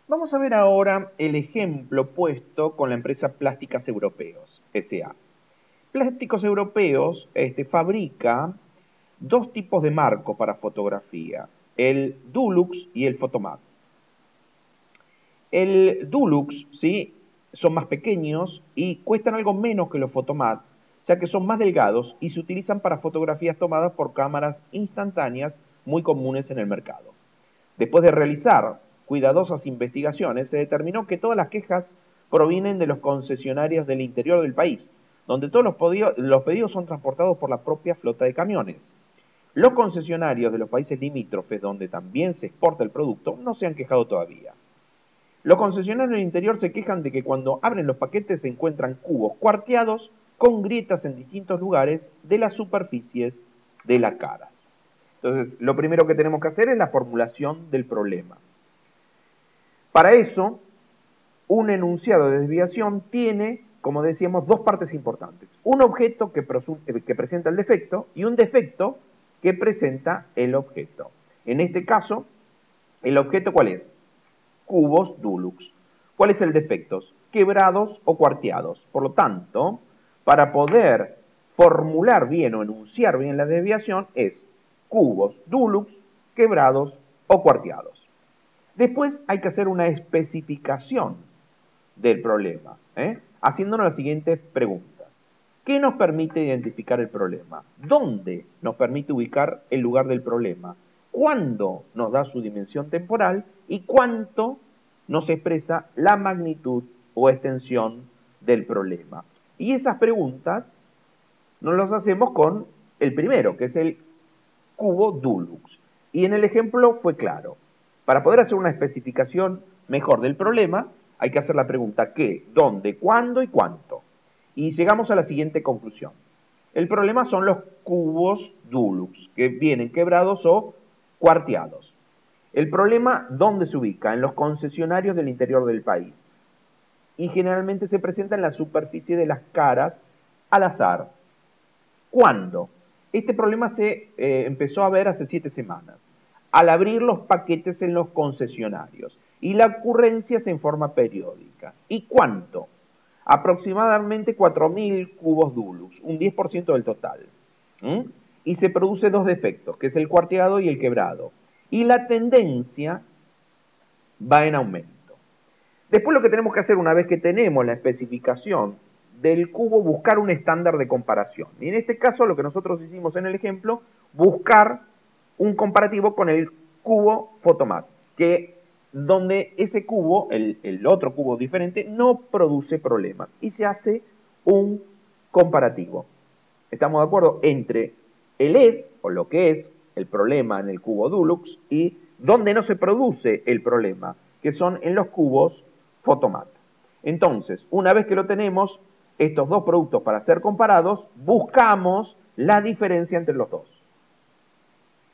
Vamos a ver ahora el ejemplo puesto con la empresa Plásticas Europeos, S.A. Plásticos Europeos fabrica dos tipos de marco para fotografía, el Dulux y el Photomat. El Dulux, ¿sí?, son más pequeños y cuestan algo menos que los Photomat, ya que son más delgados y se utilizan para fotografías tomadas por cámaras instantáneas muy comunes en el mercado. Después de realizar cuidadosas investigaciones, se determinó que todas las quejas provienen de los concesionarios del interior del país, donde todos los pedidos son transportados por la propia flota de camiones. Los concesionarios de los países limítrofes, donde también se exporta el producto, no se han quejado todavía. Los concesionarios del interior se quejan de que cuando abren los paquetes se encuentran cubos cuarteados con grietas en distintos lugares de las superficies de la cara. Entonces, lo primero que tenemos que hacer es la formulación del problema. Para eso, un enunciado de desviación tiene, como decíamos, dos partes importantes. Un objeto que presenta el defecto y un defecto que presenta el objeto. En este caso, ¿el objeto cuál es? Cubos Dulux. ¿Cuál es el defecto? Quebrados o cuarteados. Por lo tanto, para poder formular bien o enunciar bien la desviación es cubos Dulux, quebrados o cuarteados. Después hay que hacer una especificación del problema, haciéndonos las siguientes preguntas. ¿Qué nos permite identificar el problema? ¿Dónde nos permite ubicar el lugar del problema? ¿Cuándo nos da su dimensión temporal? ¿Y cuánto nos expresa la magnitud o extensión del problema? Y esas preguntas nos las hacemos con el primero, que es el cubo Dulux. Y en el ejemplo fue claro. Para poder hacer una especificación mejor del problema, hay que hacer la pregunta ¿qué?, ¿dónde?, ¿cuándo y cuánto? Y llegamos a la siguiente conclusión. El problema son los cubos Dulux, que vienen quebrados o cuarteados. El problema, ¿dónde se ubica? En los concesionarios del interior del país. Y generalmente se presenta en la superficie de las caras al azar. ¿Cuándo? Este problema se empezó a ver hace 7 semanas, al abrir los paquetes en los concesionarios. Y la ocurrencia es en forma periódica. ¿Y cuánto? Aproximadamente 4.000 cubos Dulux, un 10% del total. Y se produce dos defectos, que es el cuarteado y el quebrado. Y la tendencia va en aumento. Después lo que tenemos que hacer una vez que tenemos la especificación del cubo, buscar un estándar de comparación. Y en este caso lo que nosotros hicimos en el ejemplo, buscar un comparativo con el cubo Photomat, que donde ese cubo, el otro cubo diferente, no produce problemas y se hace un comparativo. ¿Estamos de acuerdo? Entre el o lo que es el problema en el cubo Dulux y donde no se produce el problema, que son en los cubos Photomat. Entonces, una vez que lo tenemos, estos dos productos para ser comparados, buscamos la diferencia entre los dos.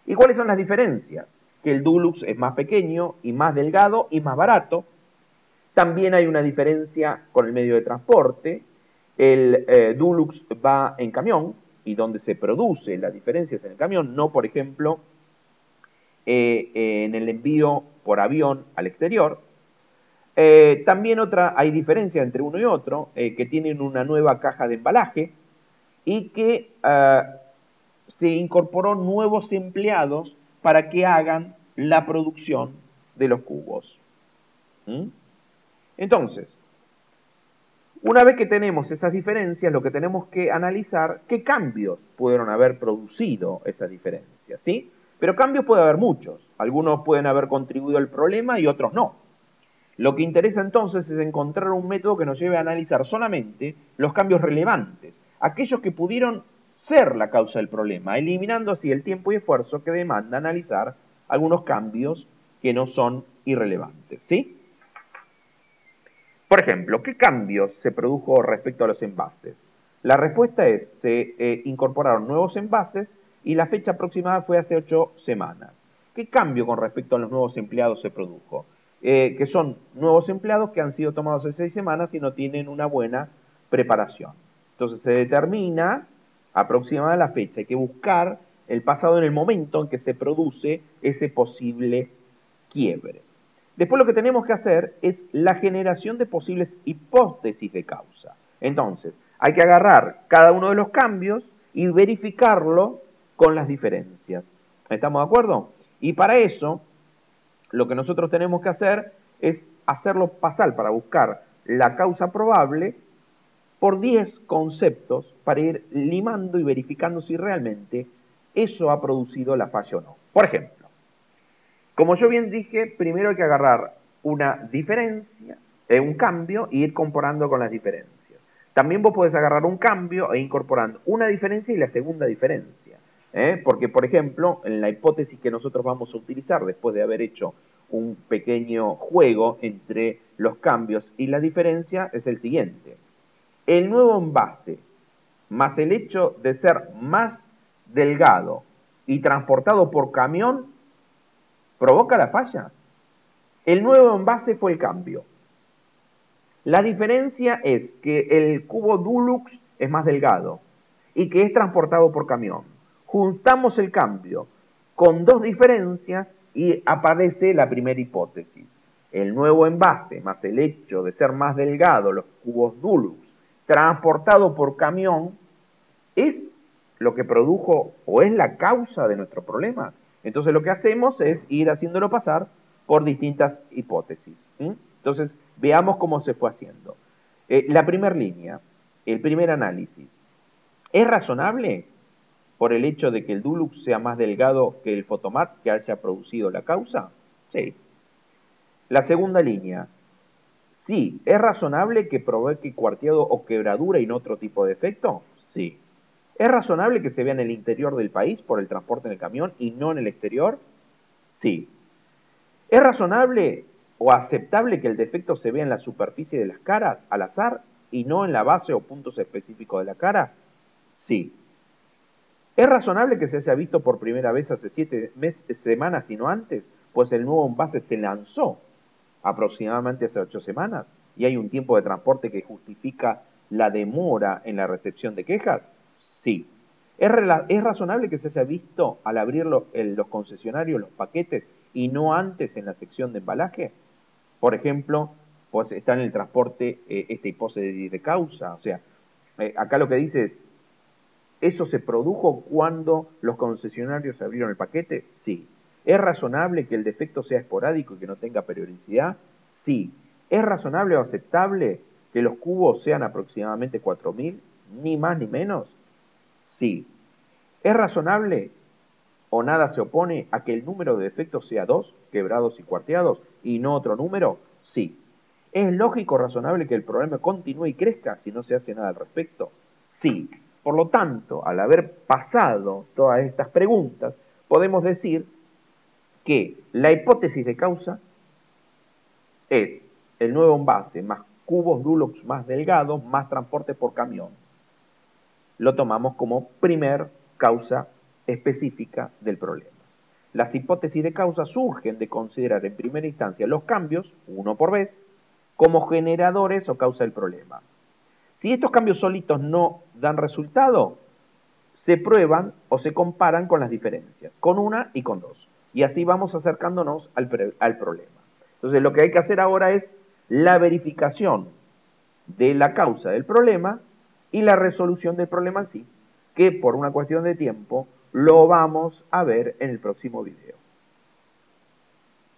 ¿Y cuáles son las diferencias? Que el Dulux es más pequeño y más delgado y más barato. También hay una diferencia con el medio de transporte. El Dulux va en camión y donde se produce la diferencia es en el camión, no, por ejemplo, en el envío por avión al exterior. También hay diferencia entre uno y otro, que tienen una nueva caja de embalaje y que se incorporó nuevos empleados para que hagan la producción de los cubos. Entonces, una vez que tenemos esas diferencias, lo que tenemos que analizar, qué cambios pudieron haber producido esas diferencias, ¿sí? Pero cambios puede haber muchos. Algunos pueden haber contribuido al problema y otros no. Lo que interesa entonces es encontrar un método que nos lleve a analizar solamente los cambios relevantes, aquellos que pudieron ser la causa del problema, eliminando así el tiempo y esfuerzo que demanda analizar algunos cambios que no son irrelevantes, ¿sí? Por ejemplo, ¿qué cambios se produjo respecto a los envases? La respuesta es, se incorporaron nuevos envases y la fecha aproximada fue hace 8 semanas. ¿Qué cambio con respecto a los nuevos empleados se produjo? Que son nuevos empleados que han sido tomados hace 6 semanas y no tienen una buena preparación. Entonces se determina aproximada la fecha. Hay que buscar el pasado en el momento en que se produce ese posible quiebre. Después lo que tenemos que hacer es la generación de posibles hipótesis de causa. Entonces, hay que agarrar cada uno de los cambios y verificarlo con las diferencias. ¿Estamos de acuerdo? Y para eso, lo que nosotros tenemos que hacer es hacerlo pasar para buscar la causa probable por 10 conceptos para ir limando y verificando si realmente eso ha producido la falla o no. Por ejemplo, como yo bien dije, primero hay que agarrar una diferencia, un cambio, e ir comparando con las diferencias. También vos podés agarrar un cambio e ir incorporando una diferencia y la segunda diferencia. Porque, por ejemplo, en la hipótesis que nosotros vamos a utilizar después de haber hecho un pequeño juego entre los cambios y la diferencia es el siguiente. El nuevo envase, más el hecho de ser más delgado y transportado por camión, provoca la falla. El nuevo envase fue el cambio. La diferencia es que el cubo Dulux es más delgado y que es transportado por camión. Juntamos el cambio con dos diferencias y aparece la primera hipótesis. El nuevo envase más el hecho de ser más delgado, los cubos Dulux, transportado por camión, es lo que produjo o es la causa de nuestro problema. Entonces lo que hacemos es ir haciéndolo pasar por distintas hipótesis. Entonces veamos cómo se fue haciendo. La primera línea, el primer análisis, ¿es razonable por el hecho de que el Dulux sea más delgado que el Photomat que haya producido la causa? Sí. La segunda línea, sí, ¿es razonable que provoque cuarteado o quebradura y no otro tipo de efecto? Sí. ¿Es razonable que se vea en el interior del país por el transporte en el camión y no en el exterior? Sí. ¿Es razonable o aceptable que el defecto se vea en la superficie de las caras al azar y no en la base o puntos específicos de la cara? Sí. ¿Es razonable que se haya visto por primera vez hace 7 semanas y no antes? Pues el nuevo envase se lanzó aproximadamente hace 8 semanas y hay un tiempo de transporte que justifica la demora en la recepción de quejas. Sí. ¿Es razonable que se haya visto al abrir los concesionarios los paquetes y no antes en la sección de embalaje? Por ejemplo, pues está en el transporte esta hipótesis de causa. O sea, acá lo que dice es, ¿eso se produjo cuando los concesionarios abrieron el paquete? Sí. ¿Es razonable que el defecto sea esporádico y que no tenga periodicidad? Sí. ¿Es razonable o aceptable que los cubos sean aproximadamente 4.000, ni más ni menos? Sí. ¿Es razonable o nada se opone a que el número de defectos sea 2, quebrados y cuarteados, y no otro número? Sí. ¿Es lógico o razonable que el problema continúe y crezca si no se hace nada al respecto? Sí. Por lo tanto, al haber pasado todas estas preguntas, podemos decir que la hipótesis de causa es el nuevo envase más cubos Dulux más delgados más transporte por camión. Lo tomamos como primer causa específica del problema. Las hipótesis de causa surgen de considerar en primera instancia los cambios, uno por vez, como generadores o causa del problema. Si estos cambios solitos no dan resultado, se prueban o se comparan con las diferencias, con una y con dos. Y así vamos acercándonos al problema. Entonces lo que hay que hacer ahora es la verificación de la causa del problema y la resolución del problema en sí, que por una cuestión de tiempo lo vamos a ver en el próximo video.